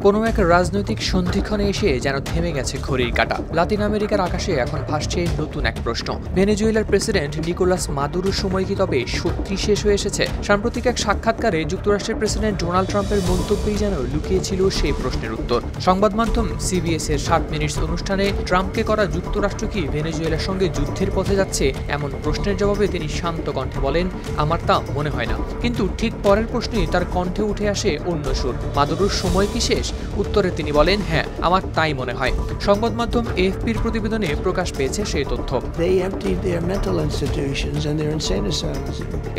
কোনো এক রাজনৈতিক সন্ধিক্ষণে এসে যেন থেমে গেছে ঘড়ির কাঁটা। লাতিন আমেরিকার আকাশে এখন ভাসছে নতুন এক প্রশ্ন। ভেনেজুয়েলার প্রেসিডেন্ট নিকোলাস মাদুরোর সময় কি তবে সত্যি শেষ হয়ে এসেছে? সাম্প্রতিক এক সাক্ষাৎকারে যুক্তরাষ্ট্রের প্রেসিডেন্ট ডোনাল্ড ট্রাম্পের মন্তব্যেই যেন লুকিয়েছিল সেই প্রশ্নের উত্তর। সংবাদ মাধ্যম CBS এর 7 মিনিটস অনুষ্ঠানে ট্রাম্পকে করা যুক্তরাষ্ট্র কি ভেনেজুয়েলার সঙ্গে যুদ্ধের পথে যাচ্ছে এমন প্রশ্নের জবাবে তিনি শান্ত কণ্ঠে বলেন, আমার তা মনে হয় না। কিন্তু ঠিক পরের প্রশ্নেই তার কণ্ঠে উঠে আসে অন্য সুর। মাদুরোর সময় কি শেষ? উত্তরে তিনি বলেন, হ্যাঁ, আমার তাই মনে হয়। সংবাদ মাধ্যম AFPর প্রতিবেদনে প্রকাশ পেয়েছে সেই তথ্য।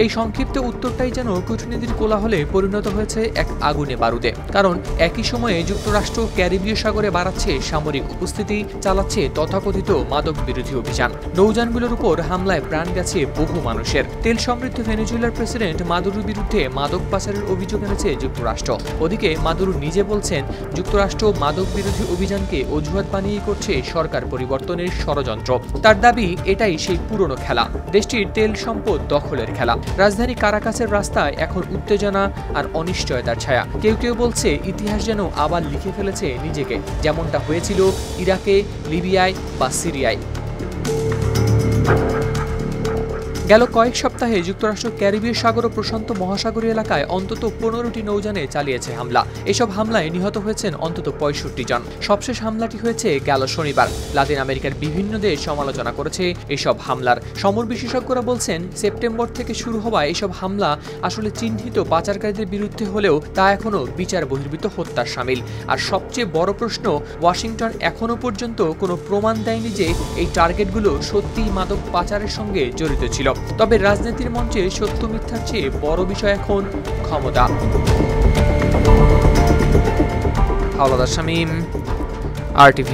এই সংক্ষিপ্ত উত্তরটাই যেন কূটনীতির কোলাহলে পরিণত হয়েছে এক আগুনে বারুদে। কারণ একই সময়ে যুক্তরাষ্ট্র ক্যারিবীয় সাগরে বাড়াচ্ছে সামরিক উপস্থিতি, চালাচ্ছে তথাকথিত মাদক বিরোধী অভিযান। নৌযানগুলোর উপর হামলায় প্রাণ গেছে বহু মানুষের। তেল সমৃদ্ধ ভেনেজুয়েলার প্রেসিডেন্ট মাদুরোর বিরুদ্ধে মাদক পাচারের অভিযোগ এনেছে যুক্তরাষ্ট্র। ওদিকে মাদুরো নিজে বলছেন, যুক্তরাষ্ট্র মাদক বিরোধী অভিযানকে অজুহাত বানিয়ে করছে সরকার পরিবর্তনের ষড়যন্ত্র। তার দাবি, এটাই সেই পুরনো খেলা, দেশটির তেল সম্পদ দখলের খেলা। রাজধানী কারাকাসের রাস্তায় এখন উত্তেজনা আর অনিশ্চয়তার ছায়া। কেউ কেউ বলছে, ইতিহাস যেন আবার লিখে ফেলেছে নিজেকে, যেমনটা হয়েছিল ইরাকে, লিবিয়ায় বা সিরিয়ায়। গেল কয়েক সপ্তাহে যুক্তরাষ্ট্র ক্যারিবীয় সাগর ও প্রশান্ত মহাসাগরীয় এলাকায় অন্তত 15টি নৌযানে চালিয়েছে হামলা। এসব হামলায় নিহত হয়েছেন অন্তত 65 জন। সবশেষ হামলাটি হয়েছে গেল শনিবার। লাতিন আমেরিকার বিভিন্ন দেশ সমালোচনা করেছে এসব হামলার। সমর বিশেষজ্ঞরা বলছেন, সেপ্টেম্বর থেকে শুরু হওয়া এসব হামলা আসলে চিহ্নিত পাচারকারীদের বিরুদ্ধে হলেও তা এখনও বিচার বহির্ভূত হত্যার শামিল। আর সবচেয়ে বড় প্রশ্ন, ওয়াশিংটন এখনও পর্যন্ত কোনো প্রমাণ দেয়নি যে এই টার্গেটগুলো সত্যিই মাদক পাচারের সঙ্গে জড়িত ছিল। তবে রাজনীতির মঞ্চে সত্য মিথ্যার চেয়ে বড় বিষয় এখন ক্ষমতা। হাওলাদার শামীম, RTV।